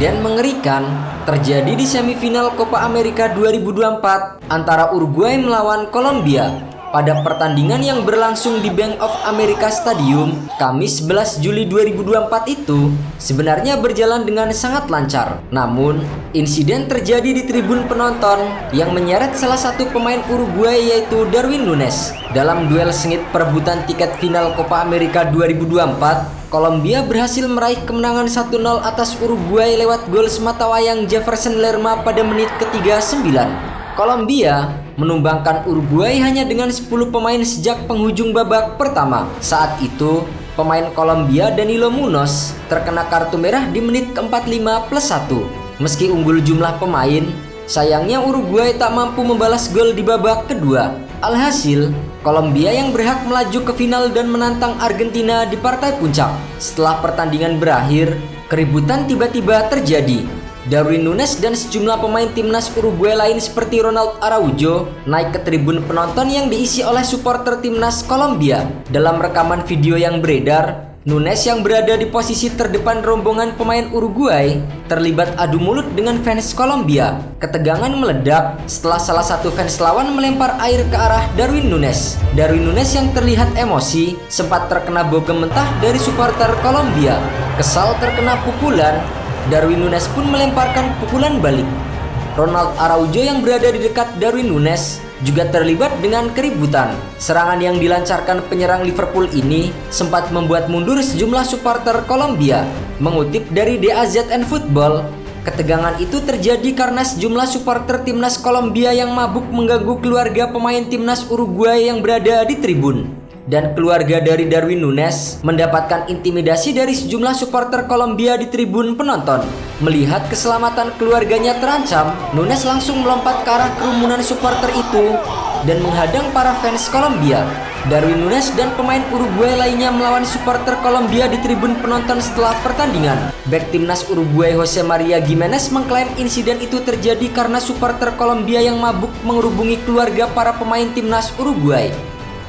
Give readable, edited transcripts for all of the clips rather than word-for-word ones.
Insiden mengerikan terjadi di semifinal Copa America 2024 antara Uruguay melawan Kolombia. Pada pertandingan yang berlangsung di Bank of America Stadium, Kamis 11 Juli 2024 itu sebenarnya berjalan dengan sangat lancar. Namun, insiden terjadi di tribun penonton yang menyeret salah satu pemain Uruguay yaitu Darwin Núñez. Dalam duel sengit perebutan tiket final Copa America 2024, Kolombia berhasil meraih kemenangan 1-0 atas Uruguay lewat gol sematawayang Jefferson Lerma pada menit ke-39. Kolombia menumbangkan Uruguay hanya dengan 10 pemain sejak penghujung babak pertama. Saat itu, pemain Kolombia Danilo Muñoz terkena kartu merah di menit ke-45+1. Meski unggul jumlah pemain, sayangnya Uruguay tak mampu membalas gol di babak kedua. Alhasil, Kolombia yang berhak melaju ke final dan menantang Argentina di partai puncak. Setelah pertandingan berakhir, keributan tiba-tiba terjadi. Darwin Núñez dan sejumlah pemain timnas Uruguay lain seperti Ronald Araujo naik ke tribun penonton yang diisi oleh supporter timnas Kolombia. Dalam rekaman video yang beredar, Núñez yang berada di posisi terdepan rombongan pemain Uruguay terlibat adu mulut dengan fans Kolombia. Ketegangan meledak setelah salah satu fans lawan melempar air ke arah Darwin Núñez. Darwin Núñez yang terlihat emosi sempat terkena bogem mentah dari supporter Kolombia. Kesal terkena pukulan, Darwin Núñez pun melemparkan pukulan balik. Ronald Araujo yang berada di dekat Darwin Núñez juga terlibat dengan keributan. Serangan yang dilancarkan penyerang Liverpool ini sempat membuat mundur sejumlah supporter Kolombia. Mengutip dari DAZN Football, ketegangan itu terjadi karena sejumlah supporter timnas Kolombia yang mabuk mengganggu keluarga pemain timnas Uruguay yang berada di tribun. Dan keluarga dari Darwin Núñez mendapatkan intimidasi dari sejumlah supporter Kolombia di tribun penonton. Melihat keselamatan keluarganya terancam, Núñez langsung melompat ke arah kerumunan supporter itu dan menghadang para fans Kolombia. Darwin Núñez dan pemain Uruguay lainnya melawan supporter Kolombia di tribun penonton setelah pertandingan. Bek timnas Uruguay Jose Maria Giménez mengklaim insiden itu terjadi karena supporter Kolombia yang mabuk mengerubungi keluarga para pemain timnas Uruguay.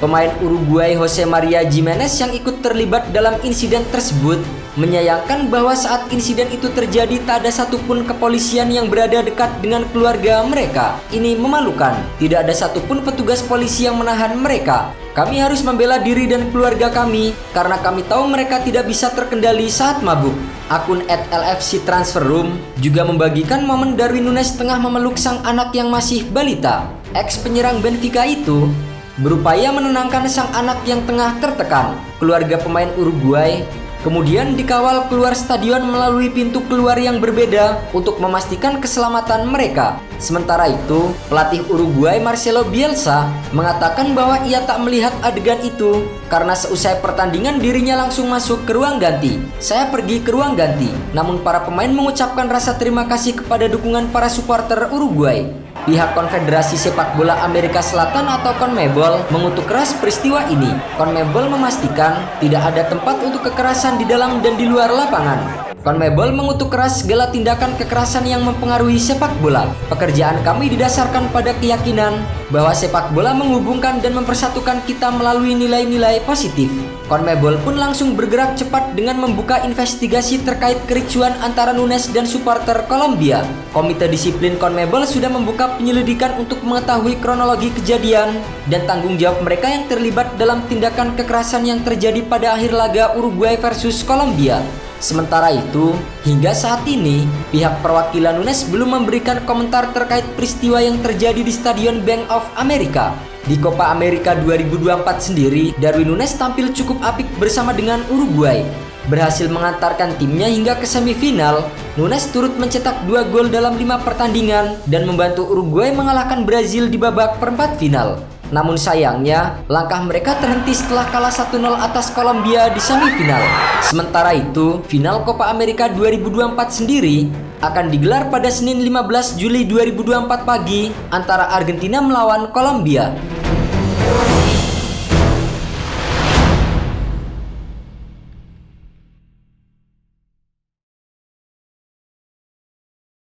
Pemain Uruguay Jose Maria Giménez yang ikut terlibat dalam insiden tersebut menyayangkan bahwa saat insiden itu terjadi tak ada satupun kepolisian yang berada dekat dengan keluarga mereka. Ini memalukan, tidak ada satupun petugas polisi yang menahan mereka. Kami harus membela diri dan keluarga kami karena kami tahu mereka tidak bisa terkendali saat mabuk. Akun @LFC Transfer Room juga membagikan momen Darwin Núñez tengah memeluk sang anak yang masih balita. Ex penyerang Benfica itu berupaya menenangkan sang anak yang tengah tertekan. Keluarga pemain Uruguay kemudian dikawal keluar stadion melalui pintu keluar yang berbeda untuk memastikan keselamatan mereka. Sementara itu, pelatih Uruguay Marcelo Bielsa mengatakan bahwa ia tak melihat adegan itu karena seusai pertandingan dirinya langsung masuk ke ruang ganti. Saya pergi ke ruang ganti, namun para pemain mengucapkan rasa terima kasih kepada dukungan para supporter Uruguay. Pihak Konfederasi Sepak Bola Amerika Selatan atau CONMEBOL mengutuk keras peristiwa ini. CONMEBOL memastikan tidak ada tempat untuk kekerasan di dalam dan di luar lapangan. CONMEBOL mengutuk keras segala tindakan kekerasan yang mempengaruhi sepak bola. Pekerjaan kami didasarkan pada keyakinan bahwa sepak bola menghubungkan dan mempersatukan kita melalui nilai-nilai positif. CONMEBOL pun langsung bergerak cepat dengan membuka investigasi terkait kericuan antara Núñez dan supporter Kolombia. Komite Disiplin CONMEBOL sudah membuka penyelidikan untuk mengetahui kronologi kejadian dan tanggung jawab mereka yang terlibat dalam tindakan kekerasan yang terjadi pada akhir laga Uruguay versus Kolombia. Sementara itu, hingga saat ini, pihak perwakilan Núñez belum memberikan komentar terkait peristiwa yang terjadi di Stadion Bank of America. Di Copa America 2024 sendiri, Darwin Núñez tampil cukup apik bersama dengan Uruguay. Berhasil mengantarkan timnya hingga ke semifinal, Núñez turut mencetak 2 gol dalam 5 pertandingan dan membantu Uruguay mengalahkan Brazil di babak perempat final. Namun sayangnya, langkah mereka terhenti setelah kalah 1-0 atas Kolombia di semifinal. Sementara itu, final Copa America 2024 sendiri akan digelar pada Senin 15 Juli 2024 pagi antara Argentina melawan Kolombia.